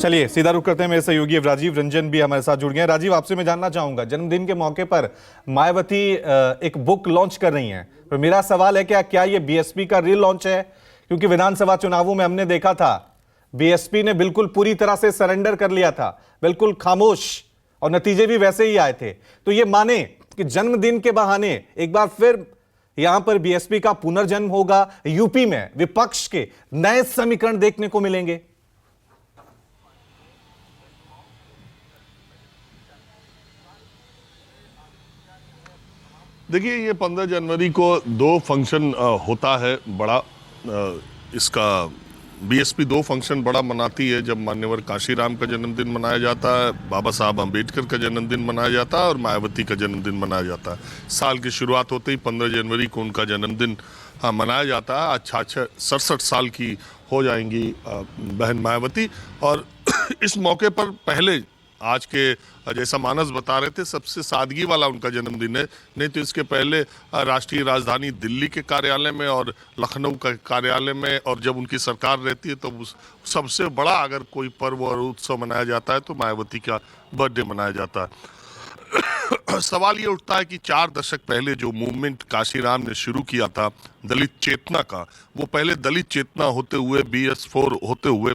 चलिए सीधा रुख करते हैं। मेरे सहयोगी राजीव रंजन भी हमारे साथ जुड़ गए हैं। राजीव, आपसे मैं जानना चाहूंगा, जन्मदिन के मौके पर मायावती एक बुक लॉन्च कर रही हैं, तो मेरा सवाल है क्या ये बीएसपी का रियल लॉन्च है? क्योंकि विधानसभा चुनावों में हमने देखा था बीएसपी ने बिल्कुल पूरी तरह से सरेंडर कर लिया था, बिल्कुल खामोश, और नतीजे भी वैसे ही आए थे। तो ये माने कि जन्मदिन के बहाने एक बार फिर यहां पर बीएसपी का पुनर्जन्म होगा, यूपी में विपक्ष के नए समीकरण देखने को मिलेंगे? देखिए, ये 15 जनवरी को 2 फंक्शन होता है बड़ा। इसका बीएसपी 2 फंक्शन बड़ा मनाती है। जब मान्यवर काशीराम का जन्मदिन मनाया जाता है, बाबा साहब अम्बेडकर का जन्मदिन मनाया जाता है और मायावती का जन्मदिन मनाया जाता है। साल की शुरुआत होते ही 15 जनवरी को उनका जन्मदिन मनाया जाता है। आज 67 साल की हो जाएंगी बहन मायावती। और इस मौके पर पहले आज के जैसा मानस बता रहे थे, सबसे सादगी वाला उनका जन्मदिन है। नहीं तो इसके पहले राष्ट्रीय राजधानी दिल्ली के कार्यालय में और लखनऊ का कार्यालय में, और जब उनकी सरकार रहती है तो सबसे बड़ा अगर कोई पर्व और उत्सव मनाया जाता है तो मायावती का बर्थडे मनाया जाता है। सवाल ये उठता है कि 4 दशक पहले जो मूवमेंट काशीराम ने शुरू किया था दलित चेतना का, वो पहले दलित चेतना होते हुए DS4 होते हुए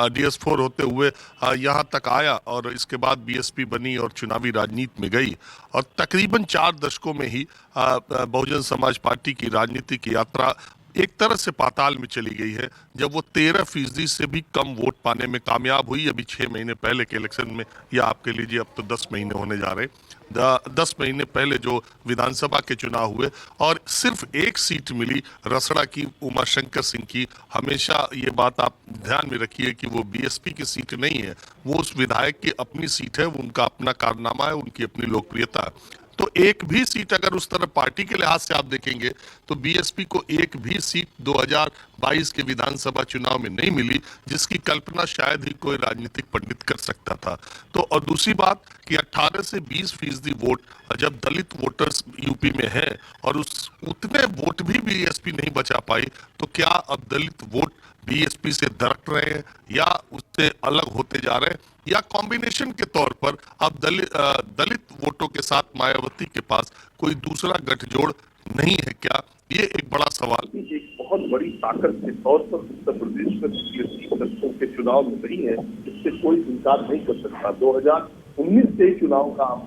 DS4 होते हुए यहाँ तक आया, और इसके बाद बीएसपी बनी और चुनावी राजनीति में गई। और तकरीबन 4 दशकों में ही बहुजन समाज पार्टी की राजनीतिक यात्रा एक तरह से पाताल में चली गई है, जब वो 13% से भी कम वोट पाने में कामयाब हुई। अभी 6 महीने पहले के इलेक्शन में, या आपके लीजिए अब तो 10 महीने होने जा रहे, 10 महीने पहले जो विधानसभा के चुनाव हुए, और सिर्फ 1 सीट मिली रसड़ा की, उमाशंकर सिंह की। हमेशा ये बात आप ध्यान में रखिए कि वो बीएसपी की सीट नहीं है, वो उस विधायक की अपनी सीट है, उनका अपना कारनामा है, उनकी अपनी लोकप्रियता है। तो एक भी सीट अगर उस तरह पार्टी के लिहाज से आप देखेंगे तो बीएसपी को एक भी सीट 2022 के विधानसभा चुनाव में नहीं मिली, जिसकी कल्पना शायद ही कोई राजनीतिक पंडित कर सकता था। तो और दूसरी बात कि 18 से 20% वोट जब दलित वोटर्स यूपी में हैं और उतने वोट भी बीएसपी नहीं बचा पाई, तो क्या अब दलित वोट बीएसपी से दरक रहे हैं या उससे अलग होते जा रहे हैं, या कॉम्बिनेशन के तौर पर अब दलित वोटों के साथ मायावती के पास कोई दूसरा गठजोड़ नहीं है क्या? ये एक बड़ा सवाल। एक बहुत बड़ी ताकत के तौर पर उत्तर प्रदेश में पिछले 30 दशकों के चुनाव में नहीं है, इससे कोई इनकार नहीं कर सकता। 2019 के चुनाव का आप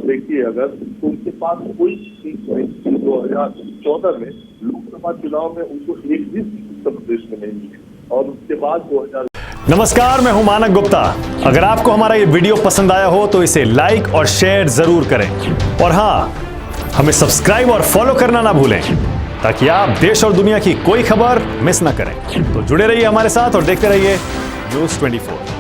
देखिए अगर, तो उनके पास कोई सीट नहीं थी। 2014 में लोकसभा चुनाव में उनको एक भी उत्तर प्रदेश में नहीं मिली, और उसके बाद 2000। नमस्कार, मैं हूं मानक गुप्ता। अगर आपको हमारा ये वीडियो पसंद आया हो तो इसे लाइक और शेयर जरूर करें, और हां, हमें सब्सक्राइब और फॉलो करना ना भूलें, ताकि आप देश और दुनिया की कोई खबर मिस ना करें। तो जुड़े रहिए हमारे साथ और देखते रहिए न्यूज़ 24।